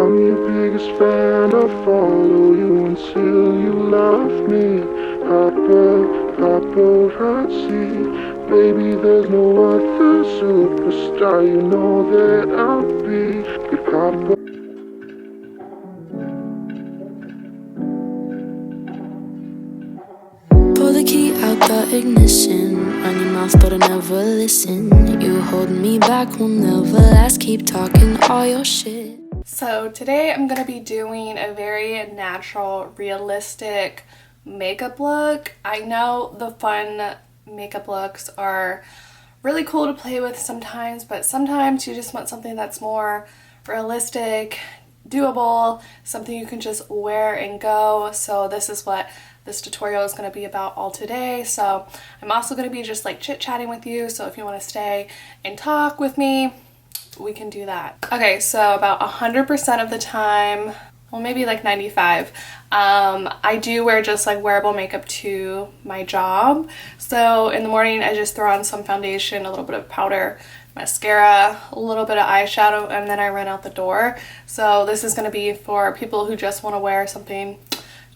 I'm your biggest fan, I'll follow you until you love me. Paparazzi, baby, there's no other superstar, you know that I'll be your papa. Pull the key out the ignition, run your mouth but I never listen. You hold me back, will never last, keep talking all your shit. So today I'm gonna be doing a very natural, realistic makeup look. I know the fun makeup looks are really cool to play with sometimes, but sometimes you just want something that's more realistic, doable, something you can just wear and go. So this is what this tutorial is going to be about all today. So I'm also going to be just like chit-chatting with you, so if you want to stay and talk with me, we can do that. Okay, so about 100% of the time, well maybe like 95, I do wear just like wearable makeup to my job. So in the morning I just throw on some foundation, a little bit of powder, mascara, a little bit of eyeshadow, and then I run out the door. So this is going to be for people who just want to wear something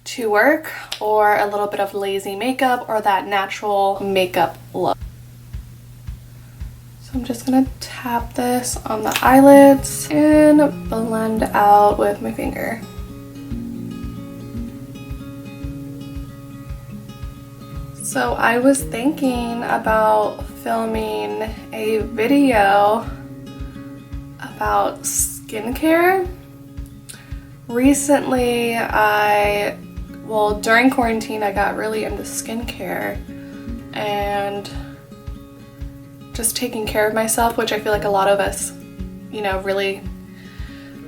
to work, or a little bit of lazy makeup, or that natural makeup look. So I'm just gonna tap this on the eyelids and blend out with my finger. So I was thinking about filming a video about skincare. Recently, during quarantine, I got really into skincare and just taking care of myself, which I feel like a lot of us, you know, really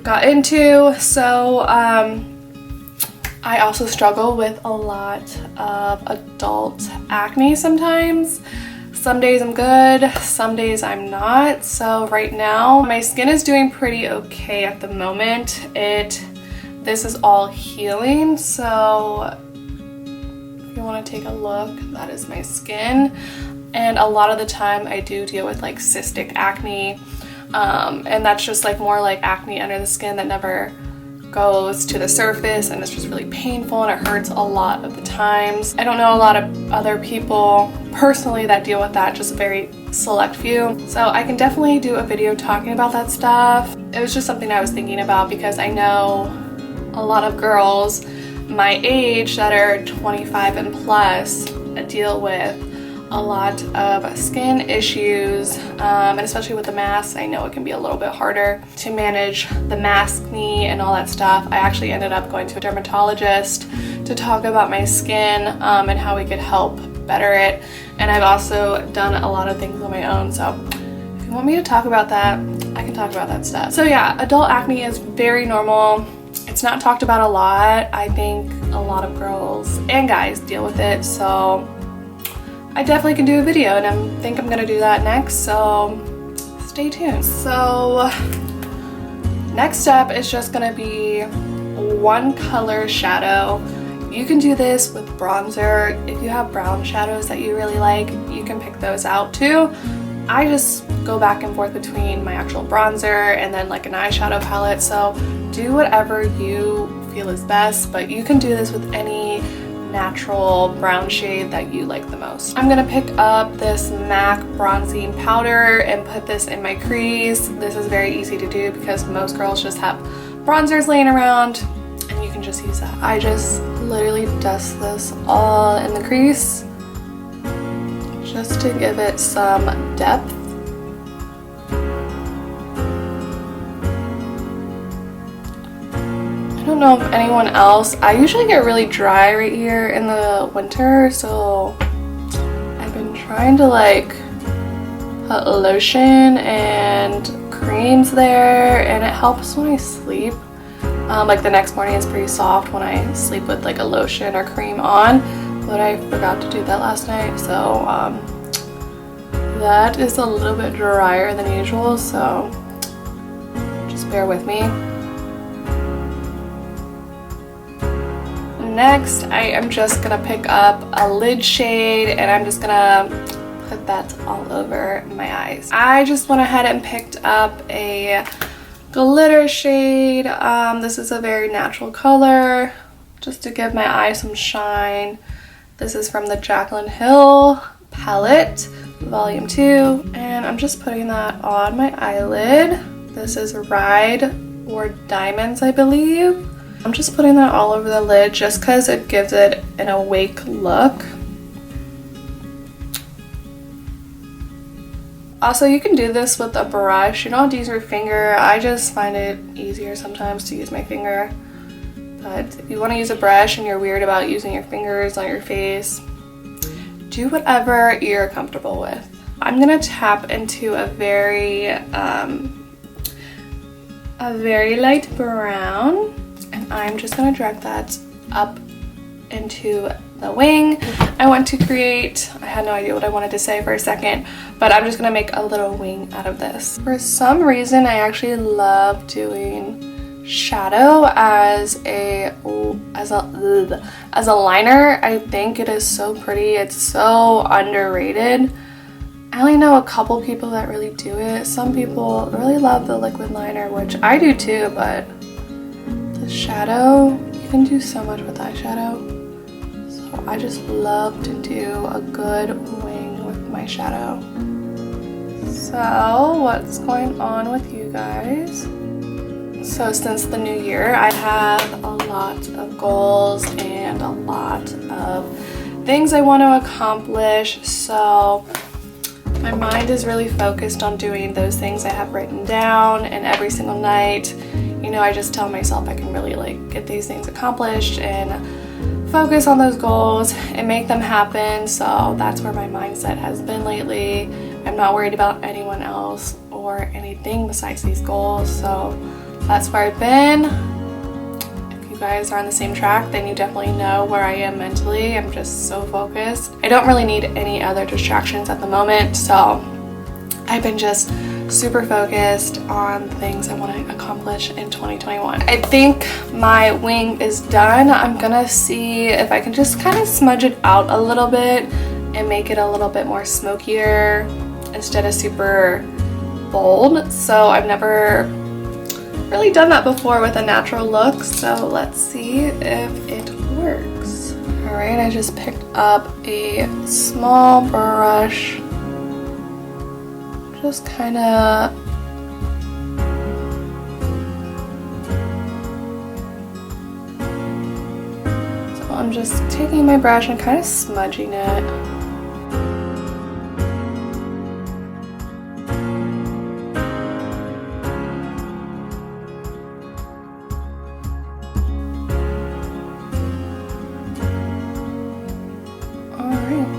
got into. So I also struggle with a lot of adult acne sometimes. Some days I'm good, some days I'm not. So right now, my skin is doing pretty okay at the moment. This is all healing, so if you want to take a look, that is my skin. And a lot of the time I do deal with like cystic acne, and that's just like more like acne under the skin that never goes to the surface, and it's just really painful and it hurts a lot of the times. I don't know a lot of other people personally that deal with that, just a very select few. So I can definitely do a video talking about that stuff. It was just something I was thinking about because I know a lot of girls my age that are 25 and plus deal with a lot of skin issues, and especially with the masks, I know it can be a little bit harder to manage the maskne and all that stuff. I actually ended up going to a dermatologist to talk about my skin and how we could help better it, and I've also done a lot of things on my own. So if you want me to talk about that, I can talk about that stuff. So yeah, adult acne is very normal. It's not talked about a lot. I think a lot of girls and guys deal with it, so I definitely can do a video, and I think I'm gonna do that next, so stay tuned. So next step is just gonna be one color shadow. You can do this with bronzer. If you have brown shadows that you really like, you can pick those out too. I just go back and forth between my actual bronzer and then like an eyeshadow palette, so do whatever you feel is best, but you can do this with any natural brown shade that you like the most. I'm gonna pick up this MAC bronzing powder and put this in my crease. This is very easy to do because most girls just have bronzers laying around and you can just use that. I just literally dust this all in the crease just to give it some depth. I don't know if anyone else, I usually get really dry right here in the winter, so I've been trying to like put lotion and creams there, and it helps when I sleep. Like the next morning is pretty soft when I sleep with like a lotion or cream on, but I forgot to do that last night, so that is a little bit drier than usual, so just bear with me. Next, I am just gonna pick up a lid shade and I'm just gonna put that all over my eyes. I just went ahead and picked up a glitter shade. This is a very natural color, just to give my eye some shine. This is from the Jaclyn Hill palette, volume 2, and I'm just putting that on my eyelid. This is Ride or Diamonds, I believe. I'm just putting that all over the lid just because it gives it an awake look. Also, you can do this with a brush. You don't have to use your finger. I just find it easier sometimes to use my finger. But if you want to use a brush and you're weird about using your fingers on your face, do whatever you're comfortable with. I'm gonna tap into a very light brown, and I'm just gonna drag that up into the wing. I want to create, I had no idea what I wanted to say for a second, but I'm just gonna make a little wing out of this. For some reason, I actually love doing shadow as a liner. I think it is so pretty. It's so underrated. I only know a couple people that really do it. Some people really love the liquid liner, which I do too, but the shadow, you can do so much with eyeshadow. So I just love to do a good wing with my shadow. So what's going on with you guys? So since the new year, I have a lot of goals and a lot of things I want to accomplish. So my mind is really focused on doing those things I have written down, and every single night, you know, I just tell myself I can really like get these things accomplished and focus on those goals and make them happen. So that's where my mindset has been lately. I'm not worried about anyone else or anything besides these goals. So that's where I've been. If you guys are on the same track, then you definitely know where I am mentally. I'm just so focused. I don't really need any other distractions at the moment, so I've been just super focused on things I want to accomplish in 2021. I think my wing is done. I'm gonna see if I can just kind of smudge it out a little bit and make it a little bit more smokier instead of super bold. So I've never really done that before with a natural look, so let's see if it works. All right, I just picked up a small brush, just kind of so I'm just taking my brush and kind of smudging it.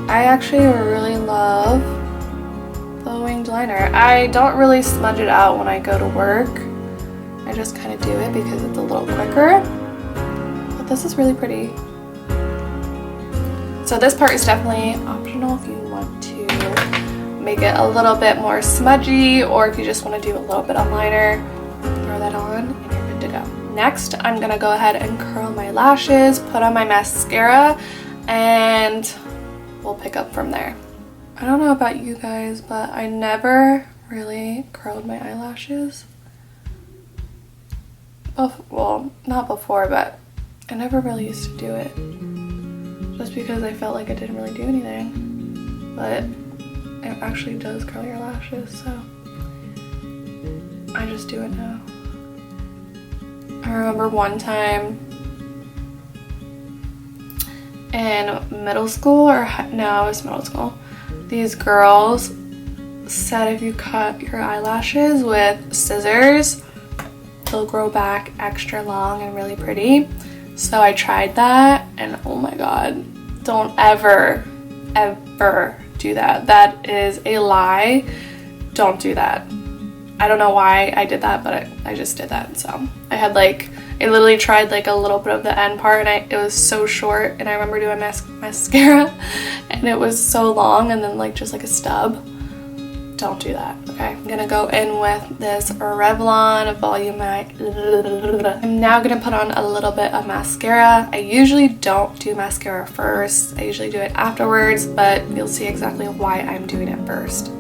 I actually really love the winged liner. I don't really smudge it out when I go to work. I just kind of do it because it's a little quicker. But this is really pretty. So this part is definitely optional if you want to make it a little bit more smudgy, or if you just want to do a little bit of liner, throw that on and you're good to go. Next, I'm gonna go ahead and curl my lashes, put on my mascara, and we'll pick up from there. I don't know about you guys, but I never really curled my eyelashes. Well, not before, but I never really used to do it. Just because I felt like it didn't really do anything. But it actually does curl your lashes, so I just do it now. I remember one time in middle school, or no, it was middle school, these girls said if you cut your eyelashes with scissors, they'll grow back extra long and really pretty. So I tried that, and oh my god, don't ever do that. That is a lie. Don't do that. I don't know why I did that, but I just did that. So I had I literally tried a little bit of the end part, and it was so short, and I remember doing mascara and it was so long, and then just a stub. Don't do that, okay? I'm gonna go in with this Revlon Volume 9. I'm now gonna put on a little bit of mascara. I usually don't do mascara first. I usually do it afterwards, but you'll see exactly why I'm doing it first.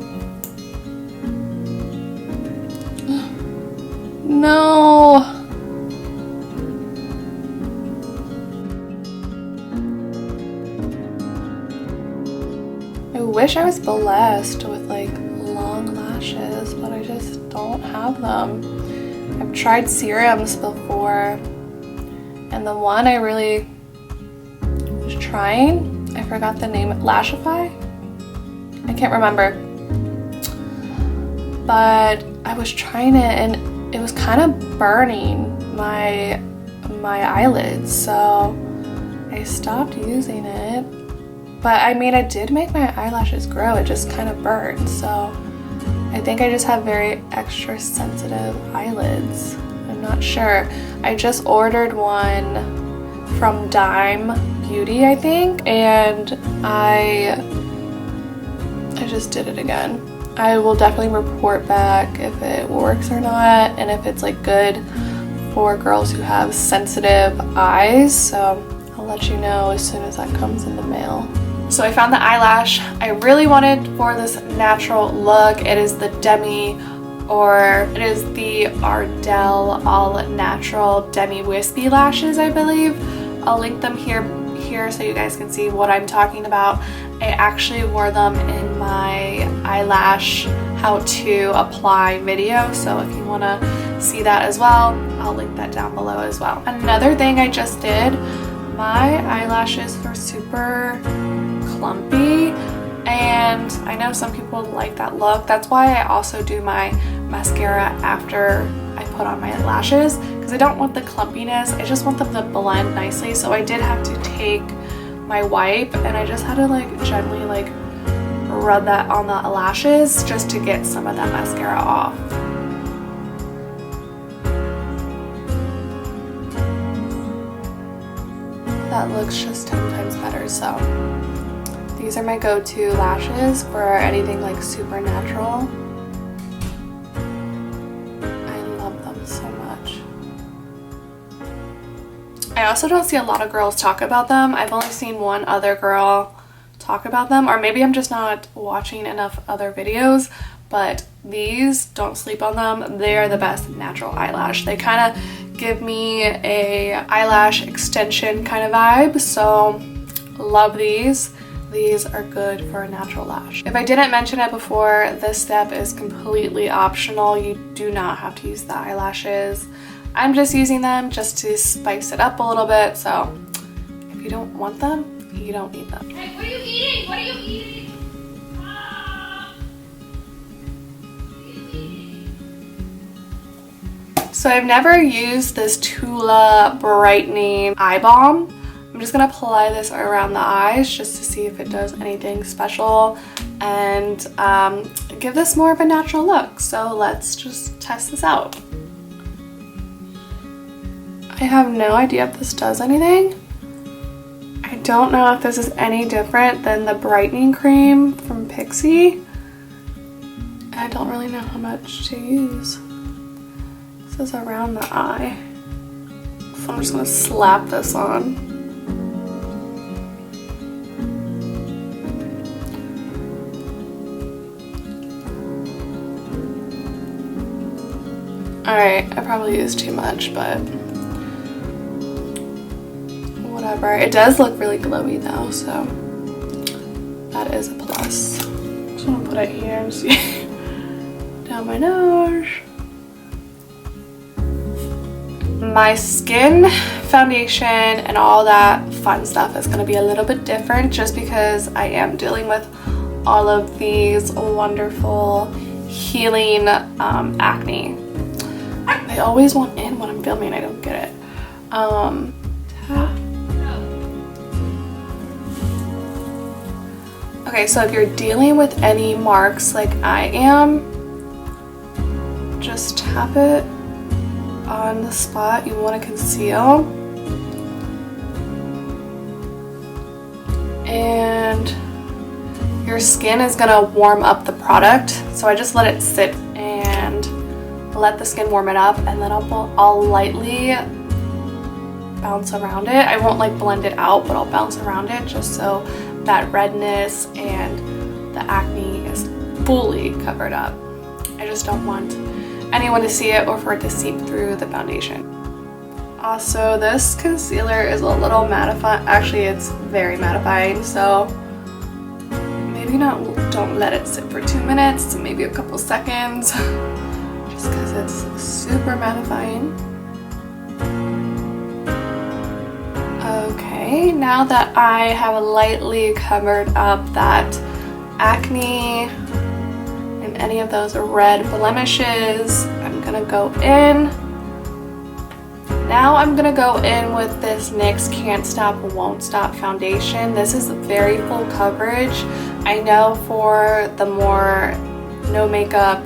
No. I wish I was blessed with like long lashes, but I just don't have them. I've tried serums before, and the one I really was trying, I forgot the name, Lashify? I can't remember. But I was trying it and it was kind of burning my eyelids, so I stopped using it. But I mean, it did make my eyelashes grow, it just kind of burned, so I think I just have very extra sensitive eyelids. I'm not sure. I just ordered one from Dime Beauty, I think, and I just did it again. I will definitely report back if it works or not, and if it's like good for girls who have sensitive eyes, so I'll let you know as soon as that comes in the mail. So I found the eyelash I really wanted for this natural look. It is the it is the Ardell All Natural Demi Wispy lashes, I believe. I'll link them here so you guys can see what I'm talking about. I actually wore them in my eyelash how to apply video, so if you want to see that as well, I'll link that down below as well. Another thing I just did, my eyelashes were super clumpy, and I know some people like that look. That's why I also do my mascara after I put on my lashes, because I don't want the clumpiness, I just want them to blend nicely. So I did have to take my wipe and I just had to like gently like rub that on the lashes just to get some of that mascara off. That looks just 10 times better. So these are my go-to lashes for anything like super natural. I love them so much. I also don't see a lot of girls talk about them. I've only seen one other girl talk about them, or maybe I'm just not watching enough other videos, but these, don't sleep on them. They are the best natural eyelash. They kind of give me a eyelash extension kind of vibe, so love these. These are good for a natural lash. If I didn't mention it before, this step is completely optional. You do not have to use the eyelashes. I'm just using them just to spice it up a little bit, so if you don't want them, you don't need them. Hey, what are you eating? What are you eating? So I've never used this Tula brightening eye balm. I'm just gonna apply this around the eyes just to see if it does anything special and give this more of a natural look. So let's just test this out. I have no idea if this does anything. I don't know if this is any different than the brightening cream from Pixie. I don't really know how much to use. This is around the eye. So I'm just gonna slap this on. Alright, I probably used too much, but whatever. It does look really glowy though, so that is a plus. Just want to put it here and see down my nose. My skin foundation and all that fun stuff is going to be a little bit different just because I am dealing with all of these wonderful healing acne. They always want in when I'm filming, I don't get it. Okay, so if you're dealing with any marks like I am, just tap it on the spot you want to conceal. And your skin is gonna warm up the product. So I just let it sit and let the skin warm it up, and then I'll lightly bounce around it. I won't like blend it out, but I'll bounce around it just so that redness and the acne is fully covered up. I just don't want anyone to see it or for it to seep through the foundation. Also, this concealer is a little mattifying. Actually, it's very mattifying, so maybe don't let it sit for 2 minutes, maybe a couple seconds, just because it's super mattifying. Okay, now that I have lightly covered up that acne and any of those red blemishes, I'm gonna go in. Now I'm gonna go in with this NYX Can't Stop Won't Stop foundation. This is very full coverage. I know for the more no makeup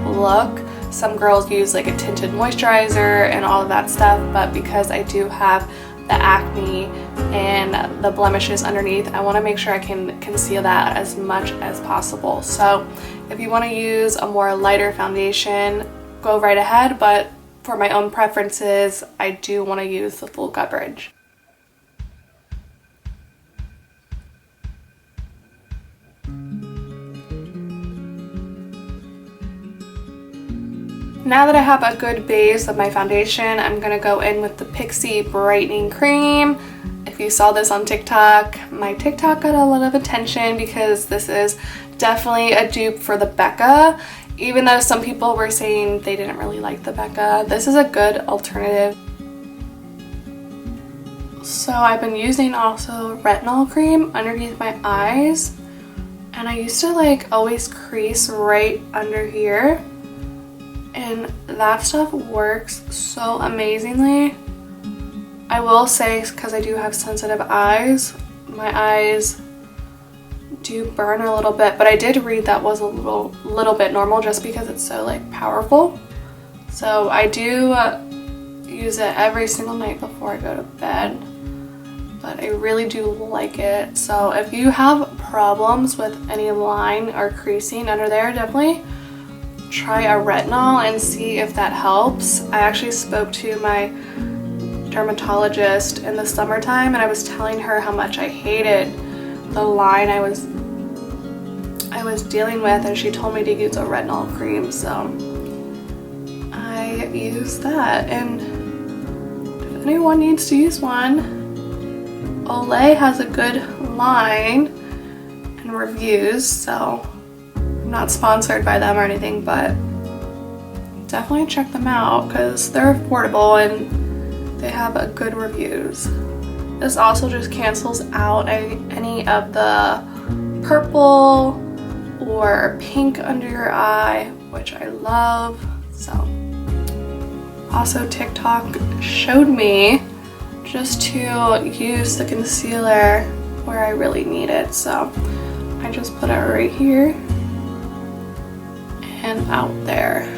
look, some girls use like a tinted moisturizer and all of that stuff, but because I do have the acne and the blemishes underneath, I want to make sure I can conceal that as much as possible. So if you want to use a more lighter foundation, go right ahead, but for my own preferences, I do want to use the full coverage. Now that I have a good base of my foundation, I'm going to go in with the Pixi Brightening Cream. If you saw this on TikTok, my TikTok got a lot of attention because this is definitely a dupe for the Becca. Even though some people were saying they didn't really like the Becca, this is a good alternative. So I've been using also retinol cream underneath my eyes, and I used to like always crease right under here, and that stuff works so amazingly. I will say, because I do have sensitive eyes, my eyes do burn a little bit, but I did read that was a little bit normal just because it's so like powerful. So I do use it every single night before I go to bed, but I really do like it. So if you have problems with any line or creasing under there, definitely try a retinol and see if that helps. I actually spoke to my dermatologist in the summertime, and I was telling her how much I hated the line I was dealing with, and she told me to use a retinol cream, so I use that. And if anyone needs to use one, Olay has a good line and reviews, so I'm not sponsored by them or anything, but definitely check them out because they're affordable and they have a good reviews. This also just cancels out any of the purple or pink under your eye, which I love. So also TikTok showed me just to use the concealer where I really need it, so I just put it right here and out there.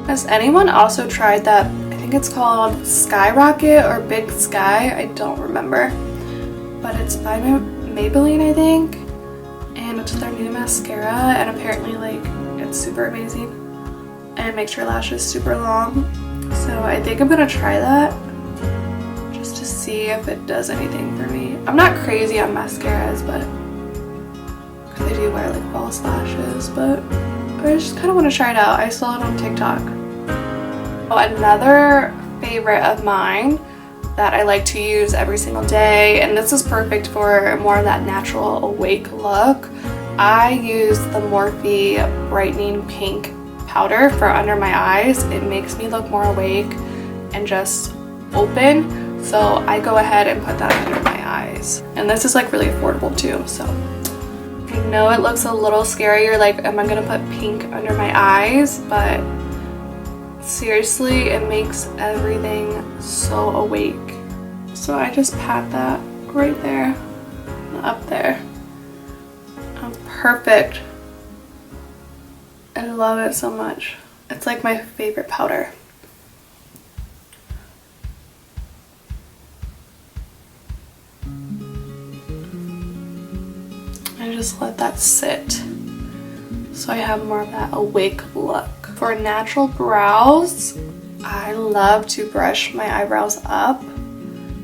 Has anyone also tried that? I think it's called Skyrocket or Big Sky, I don't remember, but it's by Maybelline, I think, and it's their new mascara, and apparently like it's super amazing and it makes your lashes super long. So I think I'm gonna try that just to see if it does anything for me. I'm not crazy on mascaras, but because I do wear like false lashes, but I just kind of want to try it out. I saw it on TikTok. Another favorite of mine that I like to use every single day, and this is perfect for more of that natural awake look, I use the Morphe Brightening Pink powder for under my eyes. It makes me look more awake and just open, so I go ahead and put that under my eyes. And this is like really affordable too, so I know it looks a little scary. You're like, am I gonna put pink under my eyes? But seriously, it makes everything so awake. So I just pat that right there and up there. That's perfect. I love it so much. It's like my favorite powder. I just let that sit so I have more of that awake look. For natural brows, I love to brush my eyebrows up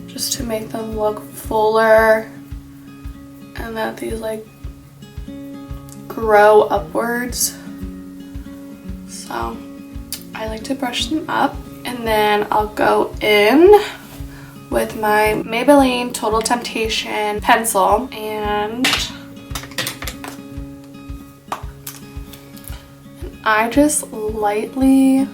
just to make them look fuller and that these like grow upwards. So I like to brush them up, and then I'll go in with my Maybelline Total Temptation pencil and I just lightly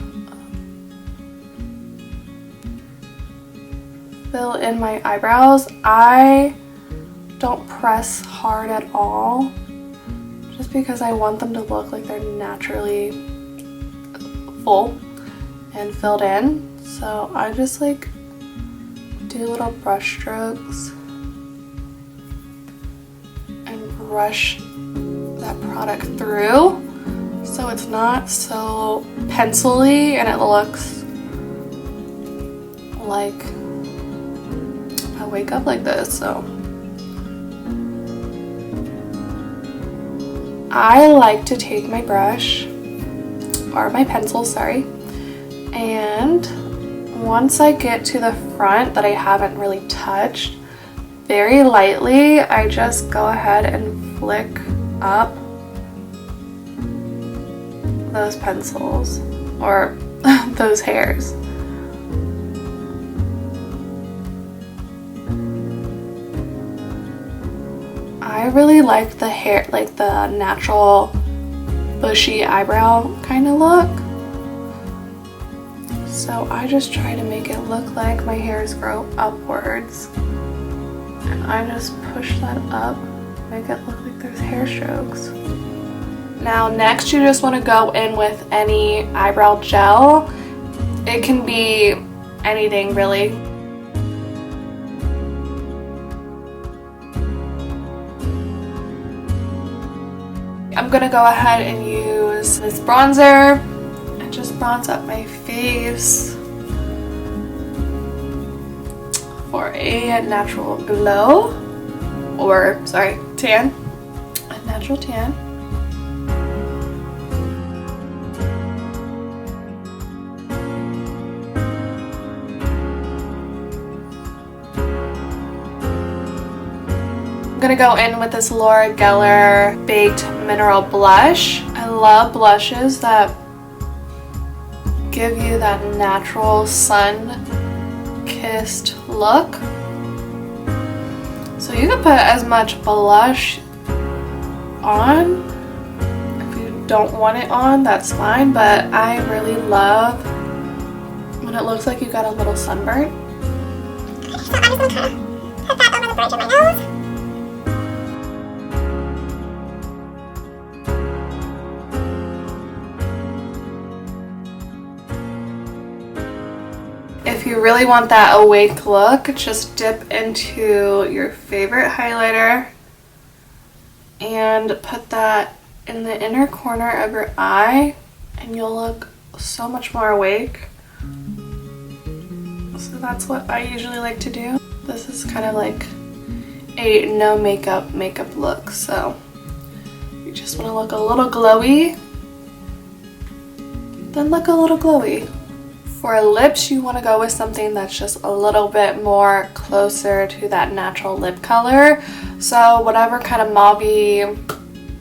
fill in my eyebrows. I don't press hard at all just because I want them to look like they're naturally full and filled in. So I just like do little brush strokes and brush that product through so it's not so pencil-y and it looks like I wake up like this. So I like to take my brush, or my pencil, sorry, and once I get to the front that I haven't really touched, very lightly I just go ahead and flick up those pencils or those hairs. I really like the hair, like the natural bushy eyebrow kind of look. So I just try to make it look like my hairs grow upwards. And I just push that up, make it look like there's hair strokes. Now next you just want to go in with any eyebrow gel. It can be anything really. I'm gonna go ahead and use this bronzer and just bronze up my face for a natural glow, or sorry, tan, a natural tan. I'm gonna go in with this Laura Geller Baked Mineral Blush. I love blushes that give you that natural sun-kissed look. So you can put as much blush on. If you don't want it on, that's fine, but I really love when it looks like you got a little sunburn. So I'm just gonna kind of put that over the bridge of my nose. If you really want that awake look, just dip into your favorite highlighter and put that in the inner corner of your eye and you'll look so much more awake. So that's what I usually like to do. This is kind of like a no makeup look, so you just want to look a little glowy, then look a little glowy. For lips, you want to go with something that's just a little bit more closer to that natural lip color. So whatever kind of mauve-y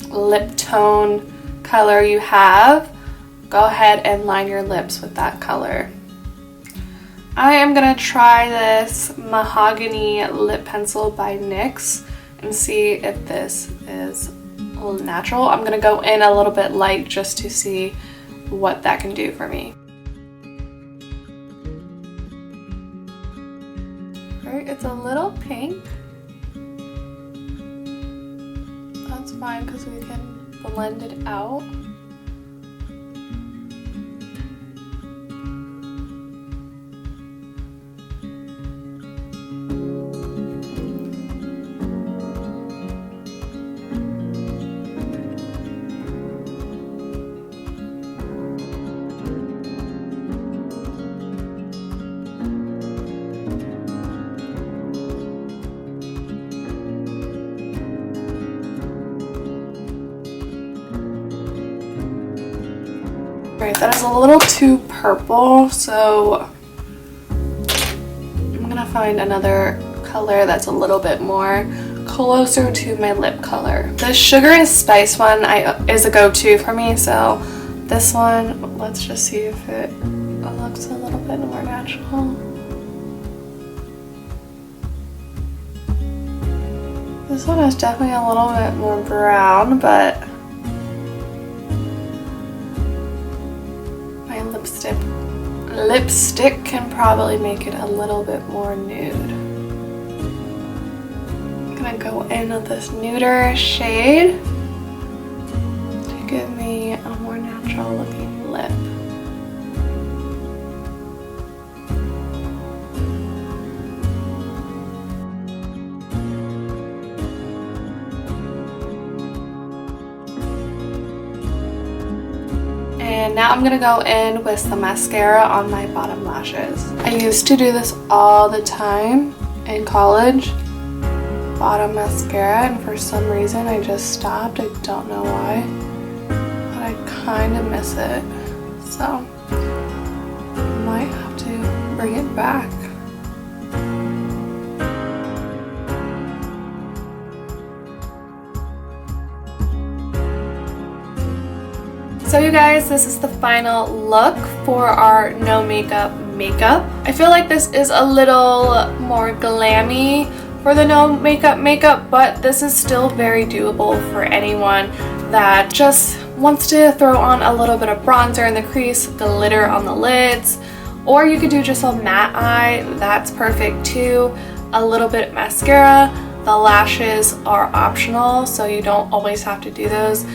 lip tone color you have, go ahead and line your lips with that color. I am going to try this Mahogany Lip Pencil by NYX and see if this is a little natural. I'm going to go in a little bit light just to see what that can do for me. It's a little pink. That's fine because we can blend it out. Alright, that is a little too purple, so I'm gonna find another color that's a little bit more closer to my lip color. The sugar and spice one is a go-to for me, so this one, let's just see if it looks a little bit more natural. This one is definitely a little bit more brown, but my lipstick can probably make it a little bit more nude. I'm gonna go in with this nuder shade to give me a more natural looking lip. And now I'm gonna go in with some mascara on my bottom lashes. I used to do this all the time in college, bottom mascara, and for some reason I just stopped. I don't know why, but I kind of miss it. So I might have to bring it back. So you guys, this is the final look for our no makeup. I feel like this is a little more glammy for the no makeup, but this is still very doable for anyone that just wants to throw on a little bit of bronzer in the crease, glitter on the lids, or you could do just a matte eye. That's perfect too. A little bit of mascara. The lashes are optional, so you don't always have to do those.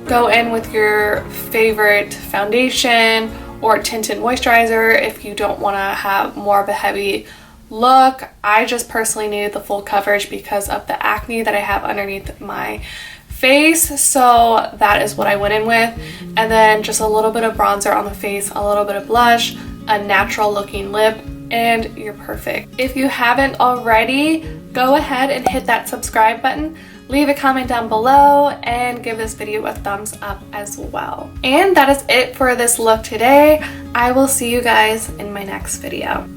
Go in with your favorite foundation or tinted moisturizer if you don't want to have more of a heavy look. I just personally needed the full coverage because of the acne that I have underneath my face, so that is what I went in with. And then just a little bit of bronzer on the face, a little bit of blush, a natural looking lip, and you're perfect. If you haven't already, go ahead and hit that subscribe button. Leave a comment down below and give this video a thumbs up as well. And that is it for this look today. I will see you guys in my next video.